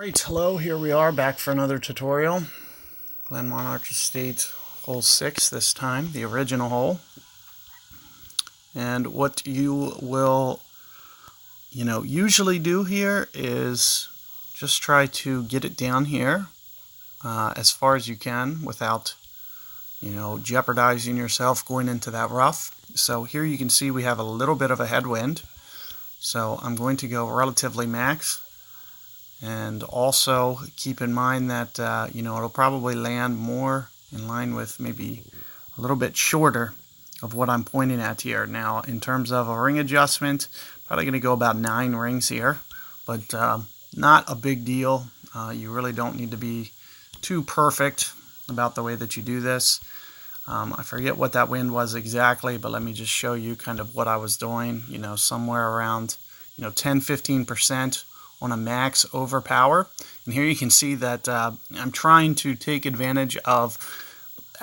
Right, hello, here we are back for another tutorial. Glenmonarch Estate, hole 6 this time, the original hole. And what you will, usually do here is just try to get it down here as far as you can without, jeopardizing yourself going into that rough. So here you can see we have a little bit of a headwind. So I'm going to go relatively max. And also keep in mind that, it'll probably land more in line with maybe a little bit shorter of what I'm pointing at here. Now, in terms of a ring adjustment, probably going to go about 9 rings here, but not a big deal. You really don't need to be too perfect about the way that you do this. I forget what that wind was exactly, but let me just show you kind of what I was doing, somewhere around, 10-15%. On a max overpower. And here you can see that I'm trying to take advantage of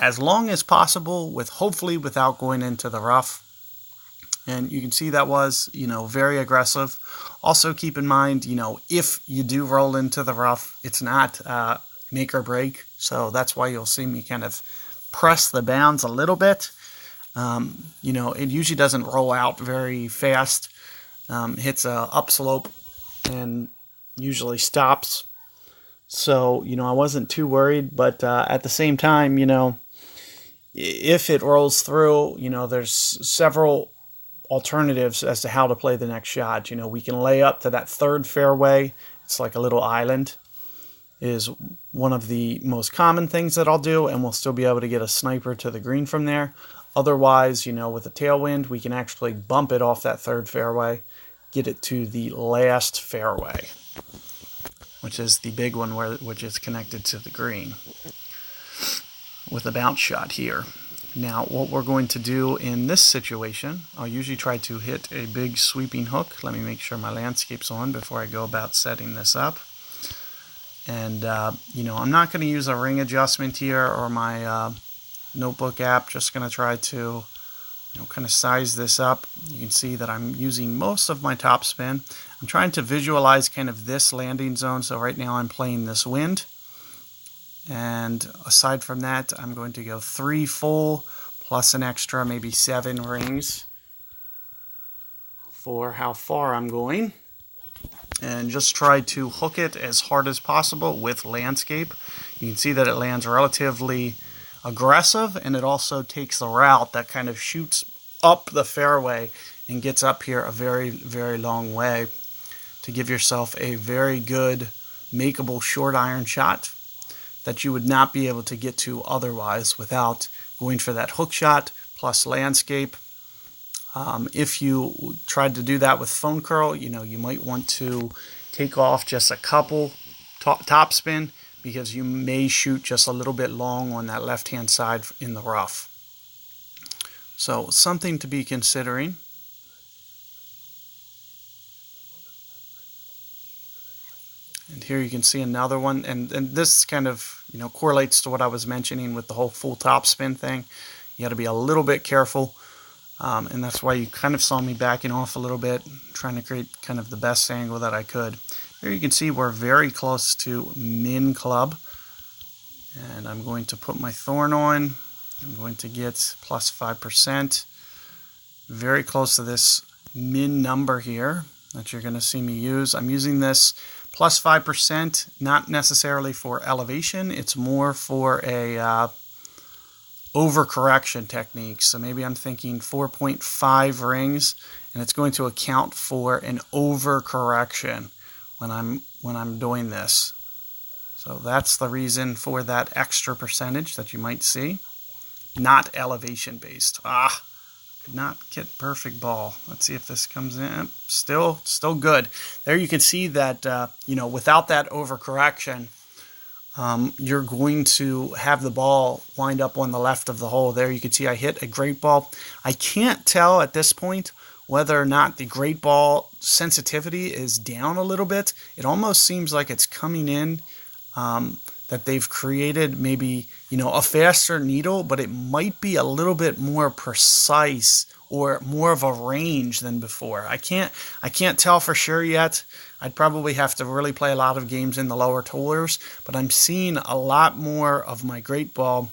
as long as possible with hopefully without going into the rough. And you can see that was, very aggressive. Also keep in mind, if you do roll into the rough, it's not make or break. So that's why you'll see me kind of press the bounds a little bit. It usually doesn't roll out very fast. Hits a upslope and usually stops. So, I wasn't too worried, but at the same time, if it rolls through, there's several alternatives as to how to play the next shot. We can lay up to that third fairway. It's like a little island is one of the most common things that I'll do, and we'll still be able to get a sniper to the green from there. Otherwise, with a tailwind, we can actually bump it off that third fairway, get it to the last fairway, which is the big one which is connected to the green with a bounce shot here. Now what we're going to do in this situation, I'll usually try to hit a big sweeping hook. Let me make sure my landscape's on before I go about setting this up. And I'm not going to use a ring adjustment here or my notebook app. Just going to try to kind of size this up. You can see that I'm using most of my topspin. I'm trying to visualize kind of this landing zone. So right now I'm playing this wind. And aside from that, I'm going to go 3 full plus an extra maybe 7 rings for how far I'm going. And just try to hook it as hard as possible with landscape. You can see that it lands relatively aggressive, and it also takes the route that kind of shoots up the fairway and gets up here a very, very long way to give yourself a very good makeable short iron shot that you would not be able to get to otherwise without going for that hook shot plus landscape. If you tried to do that with phone curl, you might want to take off just a couple topspin, because you may shoot just a little bit long on that left-hand side in the rough. So something to be considering. And here you can see another one, and this kind of correlates to what I was mentioning with the whole full topspin thing. You got to be a little bit careful, and that's why you kind of saw me backing off a little bit, trying to create kind of the best angle that I could. Here you can see we're very close to min club, and I'm going to put my thorn on. I'm going to get plus 5%, very close to this min number here that you're going to see me use. I'm using this plus 5%, not necessarily for elevation. It's more for a overcorrection technique. So maybe I'm thinking 4.5 rings, and it's going to account for an overcorrection when I'm doing this. So that's the reason for that extra percentage that you might see. Not elevation based. Could not get perfect ball. Let's see if this comes in. Still good. There you can see that without that overcorrection, you're going to have the ball wind up on the left of the hole. There you can see I hit a great ball. I can't tell at this point whether or not the great ball sensitivity is down a little bit. It almost seems like it's coming in, that they've created maybe, a faster needle, but it might be a little bit more precise or more of a range than before. I can't tell for sure yet. I'd probably have to really play a lot of games in the lower tours, but I'm seeing a lot more of my great ball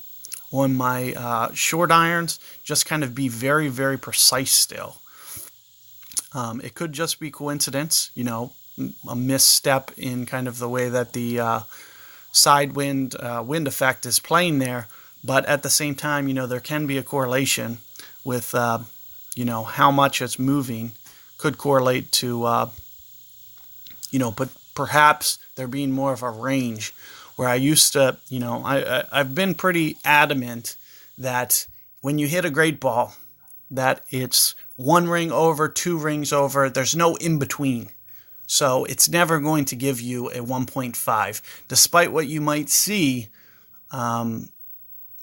on my short irons just kind of be very, very precise still. It could just be coincidence, a misstep in kind of the way that the side wind effect is playing there. But at the same time, there can be a correlation with, how much it's moving could correlate to, but perhaps there being more of a range where I used to, I've been pretty adamant that when you hit a great ball, that it's one ring over, two rings over. There's no in between. So it's never going to give you a 1.5, despite what you might see, on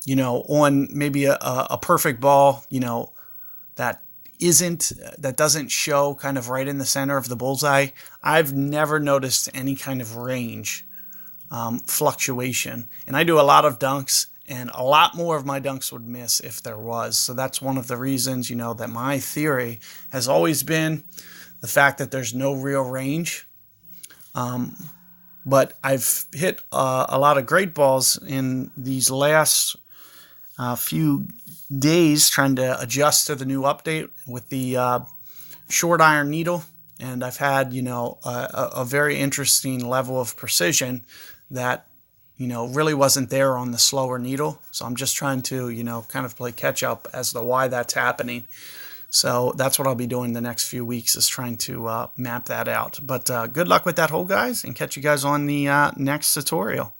maybe a perfect ball, that doesn't show kind of right in the center of the bullseye. I've never noticed any kind of range fluctuation. And I do a lot of dunks, and a lot more of my dunks would miss if there was. So that's one of the reasons, that my theory has always been the fact that there's no real range. But I've hit a lot of great balls in these last few days trying to adjust to the new update with the short iron needle. And I've had, a very interesting level of precision that, really wasn't there on the slower needle. So I'm just trying to, kind of play catch up as to why that's happening. So that's what I'll be doing the next few weeks, is trying to map that out. But good luck with that hole, guys, and catch you guys on the next tutorial.